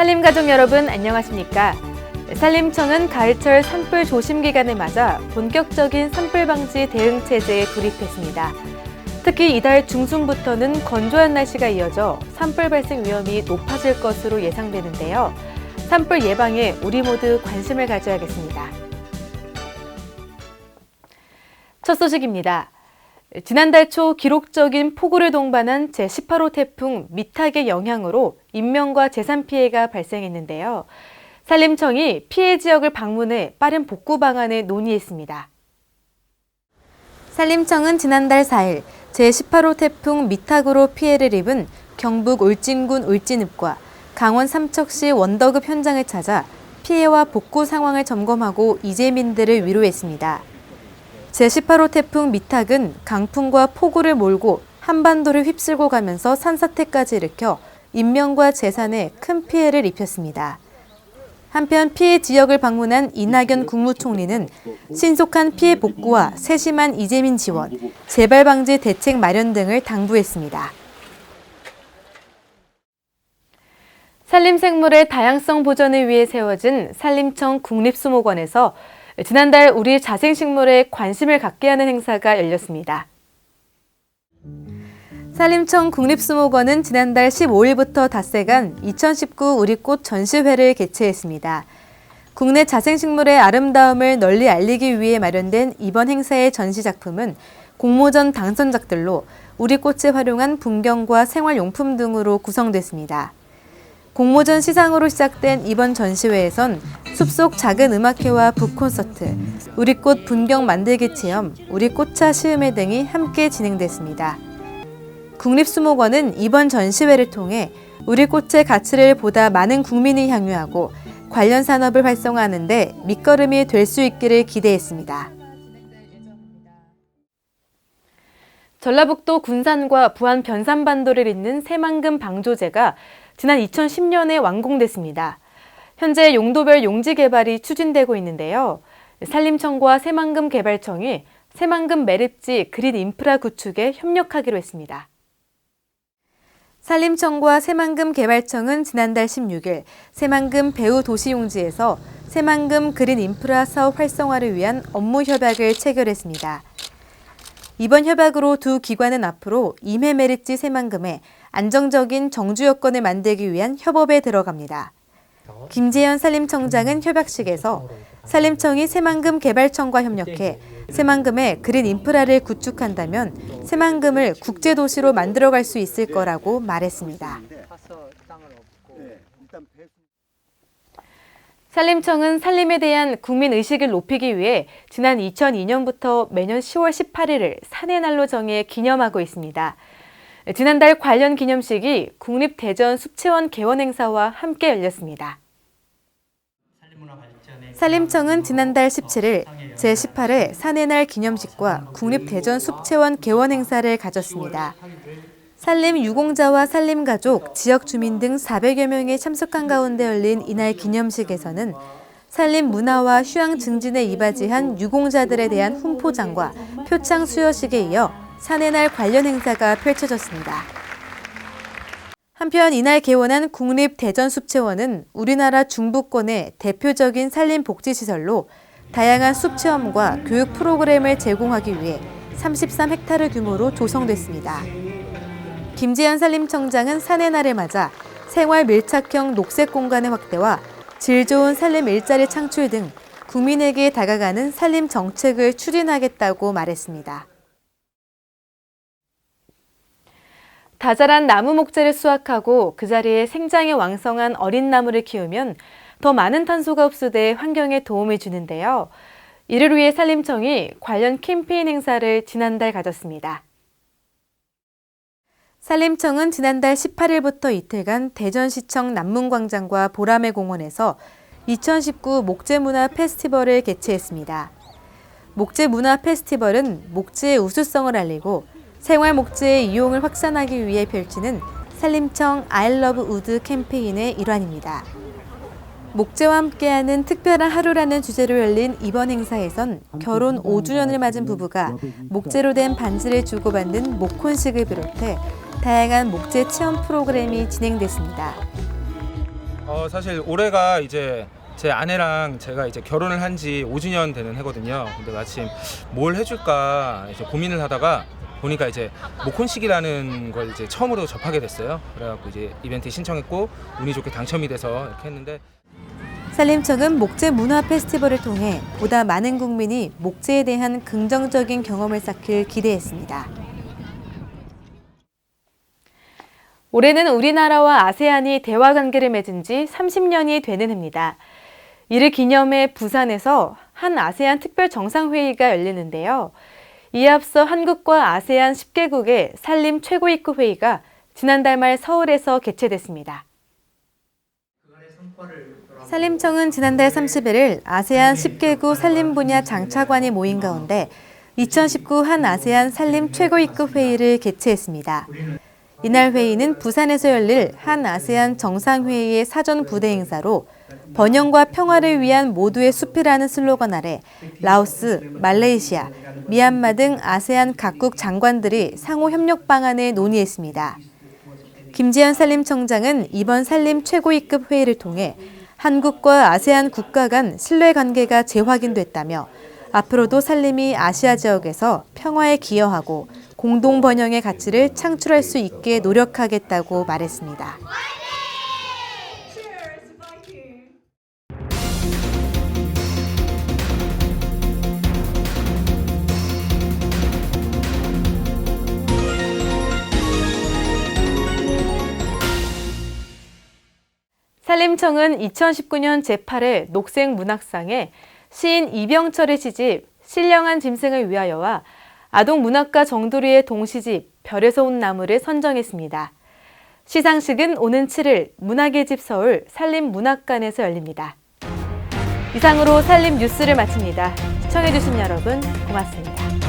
산림가족 여러분 안녕하십니까? 산림청은 가을철 산불 조심 기간을 맞아 본격적인 산불 방지 대응 체제에 돌입했습니다. 특히 이달 중순부터는 건조한 날씨가 이어져 산불 발생 위험이 높아질 것으로 예상되는데요. 산불 예방에 우리 모두 관심을 가져야겠습니다. 첫 소식입니다. 지난달 초 기록적인 폭우를 동반한 제18호 태풍 미탁의 영향으로 인명과 재산 피해가 발생했는데요. 산림청이 피해 지역을 방문해 빠른 복구 방안을 논의했습니다. 산림청은 지난달 4일 제18호 태풍 미탁으로 피해를 입은 경북 울진군 울진읍과 강원 삼척시 원덕읍 현장을 찾아 피해와 복구 상황을 점검하고 이재민들을 위로했습니다. 제18호 태풍 미탁은 강풍과 폭우를 몰고 한반도를 휩쓸고 가면서 산사태까지 일으켜 인명과 재산에 큰 피해를 입혔습니다. 한편 피해 지역을 방문한 이낙연 국무총리는 신속한 피해 복구와 세심한 이재민 지원, 재발 방지 대책 마련 등을 당부했습니다. 산림생물의 다양성 보존을 위해 세워진 산림청 국립수목원에서 지난달 우리 자생식물에 관심을 갖게 하는 행사가 열렸습니다. 산림청 국립수목원은 지난달 15일부터 닷새간 2019 우리꽃 전시회를 개최했습니다. 국내 자생식물의 아름다움을 널리 알리기 위해 마련된 이번 행사의 전시작품은 공모전 당선작들로 우리꽃을 활용한 풍경과 생활용품 등으로 구성됐습니다. 공모전 시상으로 시작된 이번 전시회에선 숲속 작은 음악회와 북콘서트, 우리꽃 분경 만들기 체험, 우리꽃차 시음회 등이 함께 진행됐습니다. 국립수목원은 이번 전시회를 통해 우리꽃의 가치를 보다 많은 국민이 향유하고 관련 산업을 활성화하는 데 밑거름이 될 수 있기를 기대했습니다. 전라북도 군산과 부안 변산반도를 잇는 새만금 방조제가 지난 2010년에 완공됐습니다. 현재 용도별 용지 개발이 추진되고 있는데요. 산림청과 새만금 개발청이 새만금 매립지 그린 인프라 구축에 협력하기로 했습니다. 산림청과 새만금 개발청은 지난달 16일 새만금 배후 도시용지에서 새만금 그린 인프라 사업 활성화를 위한 업무 협약을 체결했습니다. 이번 협약으로 두 기관은 앞으로 임해 매립지 새만금에 안정적인 정주 여건을 만들기 위한 협업에 들어갑니다. 김재현 산림청장은 협약식에서 산림청이 새만금 개발청과 협력해 새만금에 그린 인프라를 구축한다면 새만금을 국제도시로 만들어갈 수 있을 거라고 말했습니다. 산림청은 산림에 대한 국민의식을 높이기 위해 지난 2002년부터 매년 10월 18일을 산의 날로 정해 기념하고 있습니다. 지난달 관련 기념식이 국립대전숲체원 개원 행사와 함께 열렸습니다. 산림청은 지난달 17일 제18회 산의 날 기념식과 국립대전숲체원 개원 행사를 가졌습니다. 산림 유공자와 산림가족, 지역 주민 등 400여 명이 참석한 가운데 열린 이날 기념식에서는 산림 문화와 휴양 증진에 이바지한 유공자들에 대한 훈포장과 표창 수여식에 이어 산의 날 관련 행사가 펼쳐졌습니다. 한편 이날 개원한 국립대전숲체원은 우리나라 중부권의 대표적인 산림복지시설로 다양한 숲체험과 교육 프로그램을 제공하기 위해 33헥타르 규모로 조성됐습니다. 김재현 산림청장은 산의 날을 맞아 생활 밀착형 녹색 공간의 확대와 질 좋은 산림 일자리 창출 등 국민에게 다가가는 산림 정책을 추진하겠다고 말했습니다. 다 자란 나무 목재를 수확하고 그 자리에 생장이 왕성한 어린 나무를 키우면 더 많은 탄소가 흡수돼 환경에 도움을 주는데요. 이를 위해 산림청이 관련 캠페인 행사를 지난달 가졌습니다. 산림청은 지난달 18일부터 이틀간 대전시청 남문광장과 보라매 공원에서 2019 목재문화 페스티벌을 개최했습니다. 목재문화 페스티벌은 목재의 우수성을 알리고 생활 목재의 이용을 확산하기 위해 펼치는 산림청 I Love Wood 캠페인의 일환입니다. 목재와 함께하는 특별한 하루라는 주제로 열린 이번 행사에선 결혼 5주년을 맞은 부부가 목재로 된 반지를 주고받는 목혼식을 비롯해 다양한 목재 체험 프로그램이 진행됐습니다. 사실 올해가 이제 제 아내랑 제가 이제 결혼을 한 지 5주년 되는 해거든요. 근데 마침 뭘 해줄까 이제 고민을 하다가 보니까 이제 목혼식이라는 걸 이제 처음으로 접하게 됐어요. 그래갖고 이제 이벤트에 신청했고 운이 좋게 당첨이 돼서 이렇게 했는데. 산림청은 목재 문화 페스티벌을 통해 보다 많은 국민이 목재에 대한 긍정적인 경험을 쌓길 기대했습니다. 올해는 우리나라와 아세안이 대화 관계를 맺은 지 30년이 되는 해입니다. 이를 기념해 부산에서 한 아세안 특별 정상회의가 열리는데요. 이에 앞서 한국과 아세안 10개국의 산림 최고위급 회의가 지난달 말 서울에서 개최됐습니다. 산림청은 지난달 30일 아세안 10개국 산림 분야 장차관이 모인 가운데 2019 한 아세안 산림 최고위급 회의를 개최했습니다. 이날 회의는 부산에서 열릴 한 아세안 정상회의의 사전 부대 행사로 번영과 평화를 위한 모두의 숲이라는 슬로건 아래 라오스, 말레이시아, 미얀마 등 아세안 각국 장관들이 상호 협력 방안을 논의했습니다. 김지현 산림청장은 이번 산림 최고위급 회의를 통해 한국과 아세안 국가 간 신뢰관계가 재확인됐다며 앞으로도 산림이 아시아 지역에서 평화에 기여하고 공동 번영의 가치를 창출할 수 있게 노력하겠다고 말했습니다. 산림청은 2019년 제8회 녹색문학상에 시인 이병철의 시집 신령한 짐승을 위하여와 아동문학가 정두리의 동시집 별에서 온 나무를 선정했습니다. 시상식은 오는 7일 문학의 집 서울 산림문학관에서 열립니다. 이상으로 산림 뉴스를 마칩니다. 시청해주신 여러분 고맙습니다.